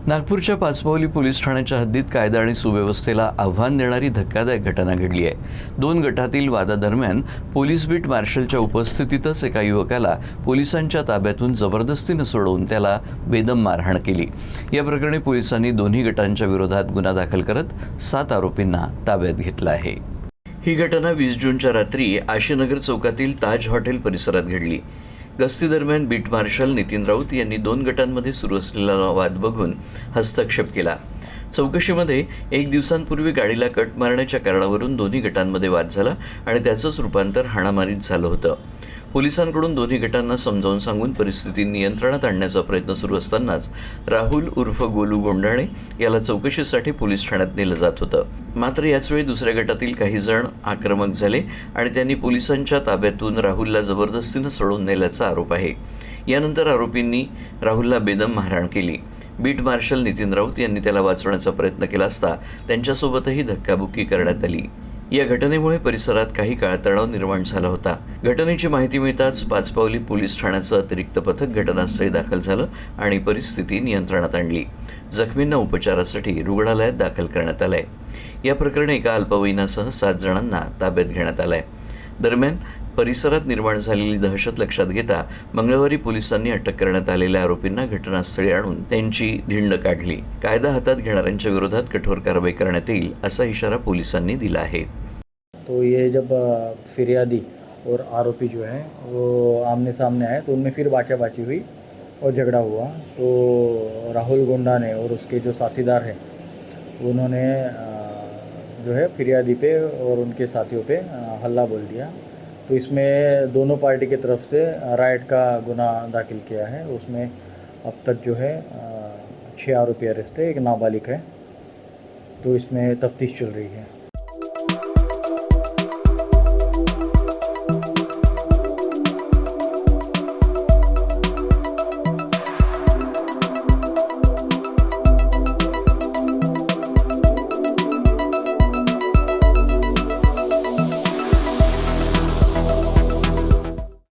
नागपूरच्या पाचपावली पोलीस ठाण्याच्या हद्दीत कायदा आणि सुव्यवस्थेला आव्हान देणारी धक्कादायक घटना घडली आहे। दोन गटातील वादादरम्यान पोलीस बीट मार्शलच्या उपस्थितीतच एका युवकाला पोलिसांच्या ताब्यातून जबरदस्तीनं सोडवून त्याला बेदम मारहाण केली। या प्रकरणी पोलिसांनी दोन्ही गटांच्या विरोधात गुन्हा दाखल करत 7 आरोपींना ताब्यात घेतलं आहे। ही घटना 20 जूनच्या रात्री आशीनगर चौकातील ताज हॉटेल परिसरात घडली। गस्तीदरम्यान बीट मार्शल नितीन राऊत यांनी दोन गटांमध्ये सुरू असलेला वाद बघून हस्तक्षेप केला। चौकशीमध्ये 1 दिवसांपूर्वी गाडीला कट मारण्याच्या कारणावरून दोन्ही गटांमध्ये वाद झाला आणि त्याचंच रूपांतर हाणामारीत झालं होतं। पोलिसांकडून दोन्ही गटांना समजावून सांगून परिस्थिती नियंत्रणात आणण्याचा प्रयत्न सुरू असतानाच राहुल उर्फ गोलू गोंडाणे याला चौकशीसाठी पोलीस ठाण्यात नेलं जात होतं। मात्र याचवेळी दुसऱ्या गटातील काही जण आक्रमक झाले आणि त्यांनी पोलिसांच्या ताब्यातून राहुलला जबरदस्तीनं सोडून नेल्याचा आरोप आहे। यानंतर आरोपींनी राहुलला बेदम मारहाण केली। बीट मार्शल नितीन राऊत यांनी त्याला वाचवण्याचा प्रयत्न केला असता त्यांच्यासोबतही धक्काबुक्की करण्यात आली। या घटनेमुळे परिसरात काही काळ तणाव निर्माण झाला होता। घटनेची माहिती मिळताच पाचपावली पोलीस ठाण्याचं अतिरिक्त पथक घटनास्थळी दाखल झालं आणि परिस्थिती नियंत्रणात आणली। जखमींना उपचारासाठी रुग्णालयात दाखल करण्यात आलंय। या प्रकरणी एका अल्पवयीनासह 7 जणांना ताब्यात घेण्यात आलंय। दरम्यान परिसरात निर्माण झालेली दहशत लक्षात घेता मंगळवारी पोलिसांनी अटक करण्यात आलेल्या आरोपींना घटनास्थळी आणून त्यांची धिंड काढली। कायदा हातात घेणाऱ्यांच्या विरोधात कठोर कारवाई करण्यात येईल असा इशारा पोलिसांनी दिला आहे। तो ये जब फिरियादी और आरोपी जो है वो आमने सामने आए तो उनमें फिर बाचाबाची हुई और झगड़ा हुआ। तो राहुल गोंडाने और उसके जो साथीदार हैं उन्होंने जो है फिरियादी पे और उनके साथियों पे हल्ला बोल दिया। तो इसमें दोनों पार्टी की तरफ से राइट का गुनाह दाखिल किया है। उसमें अब तक जो है 6 आरोपी अरेस्ट है, एक नाबालिग है। तो इसमें तफ्तीश चल रही है।